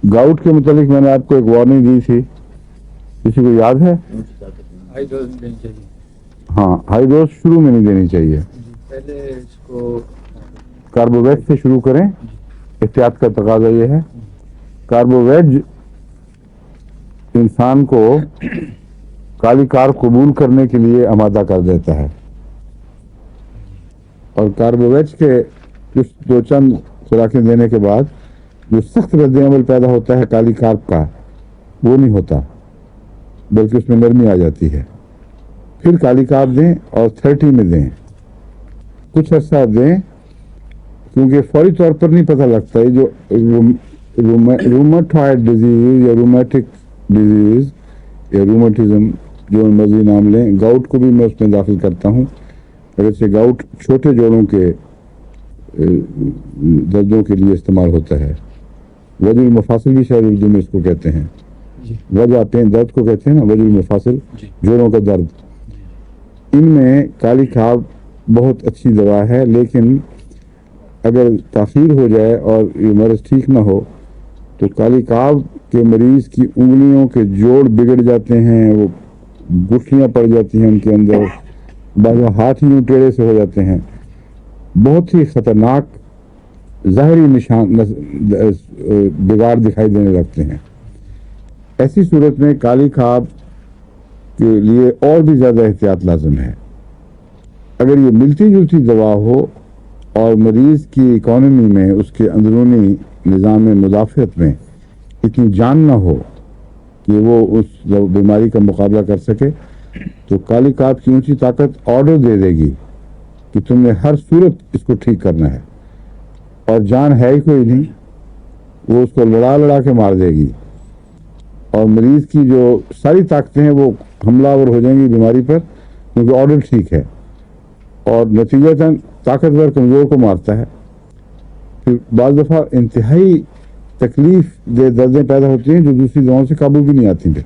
Gout के मुतालिक मैंने आपको एक वार्निंग दी थी, किसी को याद है? हाई डोज देनी चाहिए। हाँ, हाई डोज शुरू में नहीं देनी चाहिए, पहले इसको कार्बोवेज से शुरू करें। एहतियात का तकाजा ये है, कार्बोवेज इंसान को काली कार कबूल करने के लिए आमादा कर देता है, और कार्बोवेज के कुछ दो चंद खुराकें देने के बाद जो सख्त रद्द अमल पैदा होता है काली कार्ब का, वो नहीं होता, बल्कि उसमें नरमी आ जाती है। फिर काली कार्ब दें और 30 में दें, कुछ अर्सा दें, क्योंकि फौरी तौर पर नहीं पता लगता है। जो रूमेटॉइड डिजीज या रूमेटिक डिजीज या रूमेटिज्म, जो मर्जी नाम लें, गाउट को भी मैं उसमें दाखिल करता हूँ। अगर से गाउट छोटे जोड़ों के दर्दों के लिए इस्तेमाल होता है। वजुल मफासिल भी शायद उर्दू में इसको कहते हैं, वजह पेन दर्द को कहते हैं ना, वजुल मफासिल, जोड़ों का दर्द। इनमें काली खाब बहुत अच्छी दवा है, लेकिन अगर ताख़ीर हो जाए और ये मर्ज़ ठीक ना हो तो काली काब के मरीज़ की उंगलियों के जोड़ बिगड़ जाते हैं, वो गुठलियाँ पड़ जाती हैं उनके अंदर, बाज़ हाथ यूँ टेढ़े से हो जाते हैं। बहुत ही ख़तरनाक ज़ाहरी निशान बिगाड़ दिखाई देने लगते हैं। ऐसी सूरत में काली खाब के लिए और भी ज़्यादा एहतियात लाज़िम है। अगर ये मिलती जुलती दवा हो और मरीज़ की इकॉनमी में, उसके अंदरूनी निज़ाम मुदाफ़त में इतनी जान ना हो कि वो उस बीमारी का मुकाबला कर सके, तो काली काब की ऊंची ताकत ऑर्डर दे देगी कि तुमने हर सूरत इसको ठीक करना है, और जान है ही कोई नहीं, वो उसको लड़ा लड़ा के मार देगी, और मरीज़ की जो सारी ताकतें हैं वो हमलावर हो जाएंगी बीमारी पर, क्योंकि ऑर्डर ठीक है, और नतीजतन ताकतवर कमज़ोर को मारता है। फिर बाज़ दफ़ा इंतहाई तकलीफ दे दर्दें पैदा होती हैं जो दूसरी दवाओं से काबू भी नहीं आती फिर।